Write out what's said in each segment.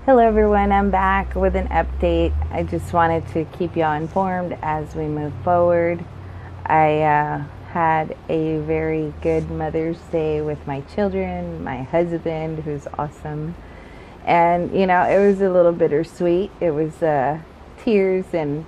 Hello everyone, I'm back with an update. I just wanted to keep y'all informed as we move forward. I had a very good Mother's Day with my children, my husband, who's awesome. And, it was a little bittersweet. It was tears and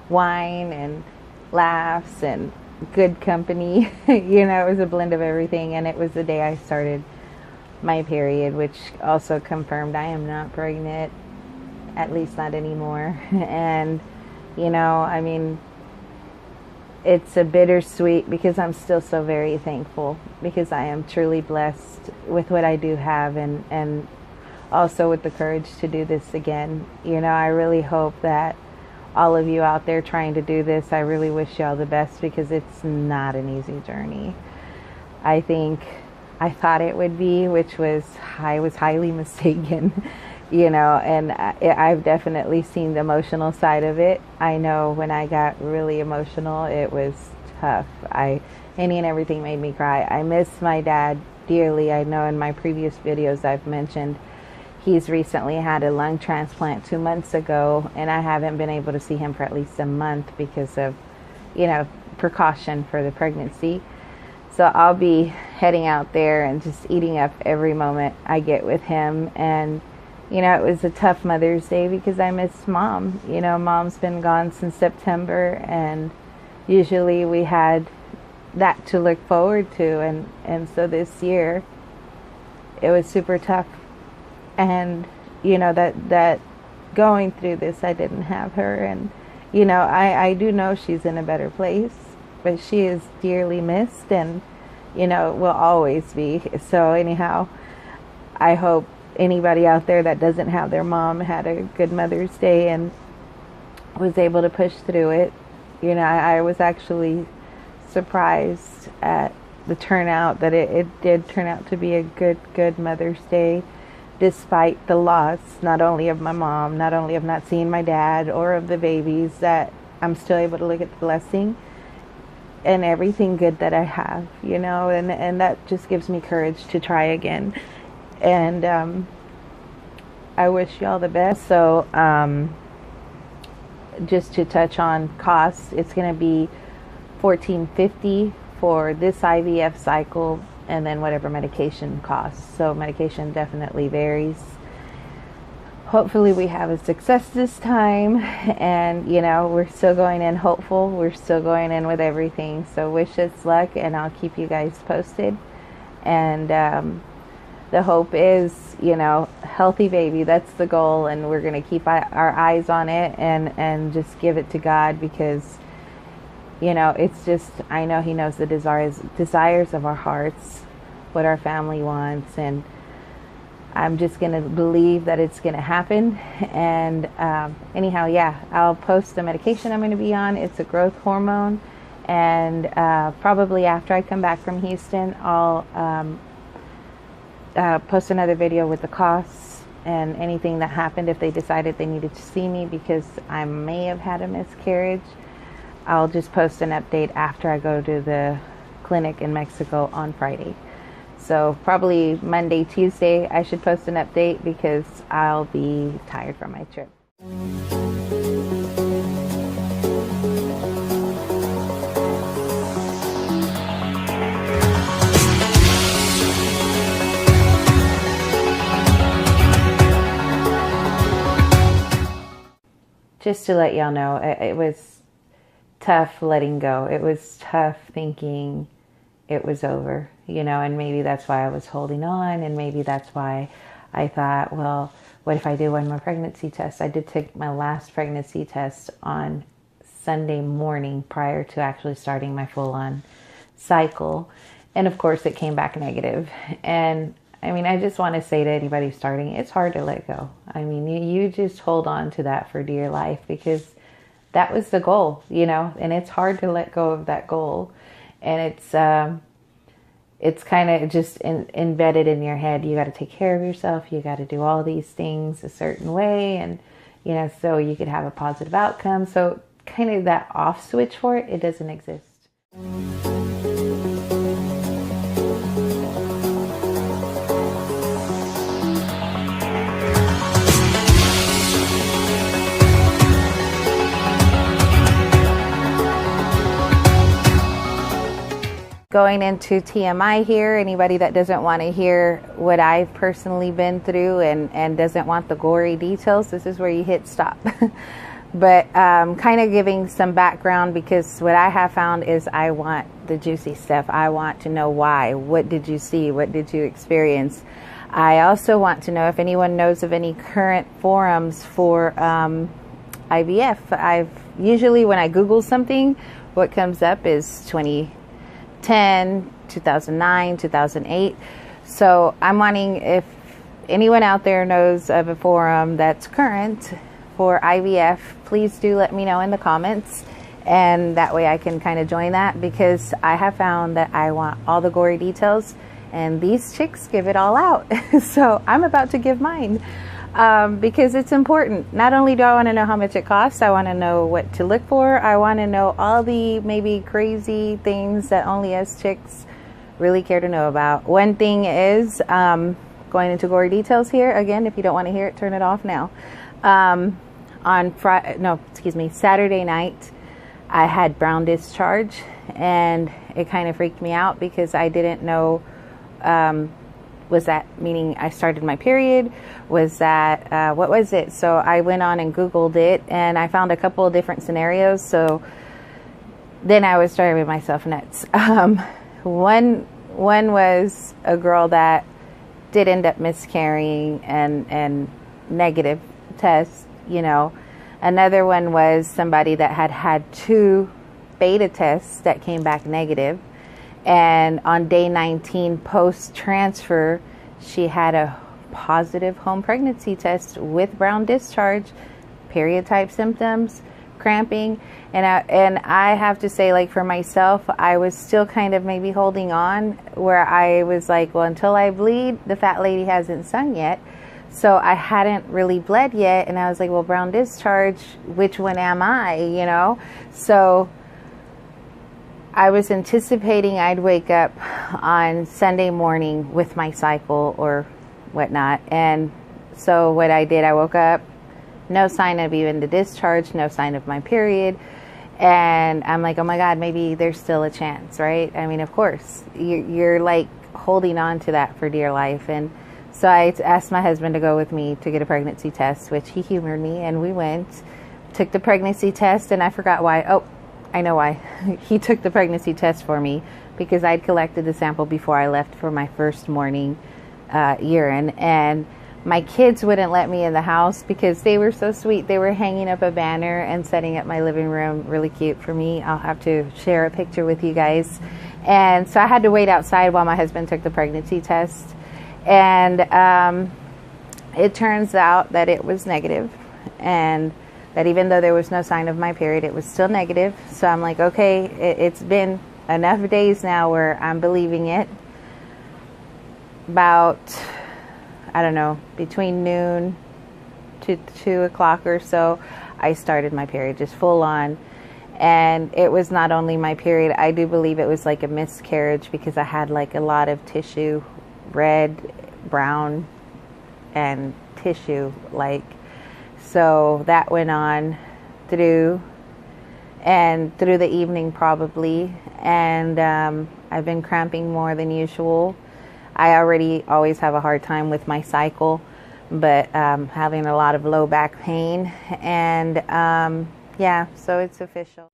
wine and laughs and good company. It was a blend of everything. And it was the day I started my period, which also confirmed I am not pregnant, at least not anymore. And it's a bittersweet because I'm still so very thankful because I am truly blessed with what I do have, and also with the courage to do this again. I really hope that all of you out there trying to do this, I really wish y'all the best because it's not an easy journey. I thought it would be, which was I was highly mistaken, and I've definitely seen the emotional side of it. I know when I got really emotional, it was tough. Any and everything made me cry. I miss my dad dearly. I know in my previous videos I've mentioned he's recently had a lung transplant 2 months ago, and I haven't been able to see him for at least a month because of, precaution for the pregnancy. So I'll be heading out there and just eating up every moment I get with him. And, it was a tough Mother's Day because I miss Mom. Mom's been gone since September, and usually we had that to look forward to. And so this year, it was super tough. And, that going through this, I didn't have her. And, I do know she's in a better place, but she is dearly missed and, will always be. So anyhow, I hope anybody out there that doesn't have their mom had a good Mother's Day and was able to push through it. I was actually surprised at the turnout, that it did turn out to be a good Mother's Day, despite the loss, not only of my mom, not only of not seeing my dad or of the babies, that I'm still able to look at the blessing and everything good that I have, and that just gives me courage to try again. And I wish you all the best. So just to touch on costs, it's going to be $14.50 for this IVF cycle, and then whatever medication costs. So medication definitely varies. Hopefully we have a success this time, and we're still going in hopeful. We're still going in with everything. So wish us luck, and I'll keep you guys posted. And the hope is, healthy baby. That's the goal, and we're going to keep our eyes on it and just give it to God, because it's just, I know He knows the desires of our hearts, what our family wants, and I'm just going to believe that it's going to happen. And anyhow, I'll post the medication I'm going to be on. It's a growth hormone. And probably after I come back from Houston, I'll post another video with the costs and anything that happened if they decided they needed to see me because I may have had a miscarriage. I'll just post an update after I go to the clinic in Mexico on Friday. So probably Monday, Tuesday, I should post an update because I'll be tired from my trip. Just to let y'all know, it was tough letting go. It was tough thinking it was over, and maybe that's why I was holding on, and maybe that's why I thought, well, what if I do one more pregnancy test? I did take my last pregnancy test on Sunday morning prior to actually starting my full-on cycle, and of course it came back negative. And I just want to say to anybody starting, it's hard to let go. You just hold on to that for dear life because that was the goal, and it's hard to let go of that goal. And it's kind of just embedded in your head. You got to take care of yourself. You got to do all these things a certain way, and so you could have a positive outcome. So kind of that off switch for it doesn't exist. going into TMI here, anybody that doesn't want to hear what I've personally been through and doesn't want the gory details, this is where you hit stop. But kind of giving some background, because what I have found is I want the juicy stuff. I want to know why. What did you see? What did you experience? I also want to know if anyone knows of any current forums for IVF. I've usually, when I Google something, what comes up is 2010, 2009, 2008. So I'm wanting, if anyone out there knows of a forum that's current for IVF, please do let me know in the comments, and that way I can kind of join that, because I have found that I want all the gory details, and these chicks give it all out. So I'm about to give mine, because it's important. Not only do I want to know how much it costs, I want to know what to look for. I want to know all the maybe crazy things that only us chicks really care to know about. One thing is, going into gory details here, again, if you don't want to hear it, turn it off now. On Saturday night, I had brown discharge, and it kind of freaked me out because I didn't know, was that meaning I started my period? Was that, what was it? So I went on and Googled it, and I found a couple of different scenarios. So then I was driving myself nuts. One was a girl that did end up miscarrying and negative test, you know. Another one was somebody that had 2 beta tests that came back negative, and on day 19 post transfer she had a positive home pregnancy test with brown discharge, period type symptoms, cramping, and I have to say, like, for myself, I was still kind of maybe holding on, where I was like, well, until I bleed, the fat lady hasn't sung yet. So I hadn't really bled yet, and I was like, well, brown discharge, which one am I, you know? So I was anticipating I'd wake up on Sunday morning with my cycle or whatnot. And so what I did, I woke up, no sign of even the discharge, no sign of my period. And I'm like, oh my God, maybe there's still a chance, right? I mean, of course, you're like holding on to that for dear life. And so I asked my husband to go with me to get a pregnancy test, which he humored me, and we went, took the pregnancy test, and I forgot why. Oh, I know why. He took the pregnancy test for me because I'd collected the sample before I left for my first morning urine, and my kids wouldn't let me in the house because they were so sweet. They were hanging up a banner and setting up my living room, really cute for me. I'll have to share a picture with you guys. And so I had to wait outside while my husband took the pregnancy test. And it turns out that it was negative, and that even though there was no sign of my period, it was still negative. So I'm like, okay, it's been enough days now where I'm believing it. About, I don't know, between noon to 2 o'clock or so, I started my period, just full on. And it was not only my period, I do believe it was like a miscarriage, because I had like a lot of tissue, red, brown, and tissue, like. So that went on through the evening probably, and I've been cramping more than usual. I already always have a hard time with my cycle, but having a lot of low back pain, and yeah, so it's official.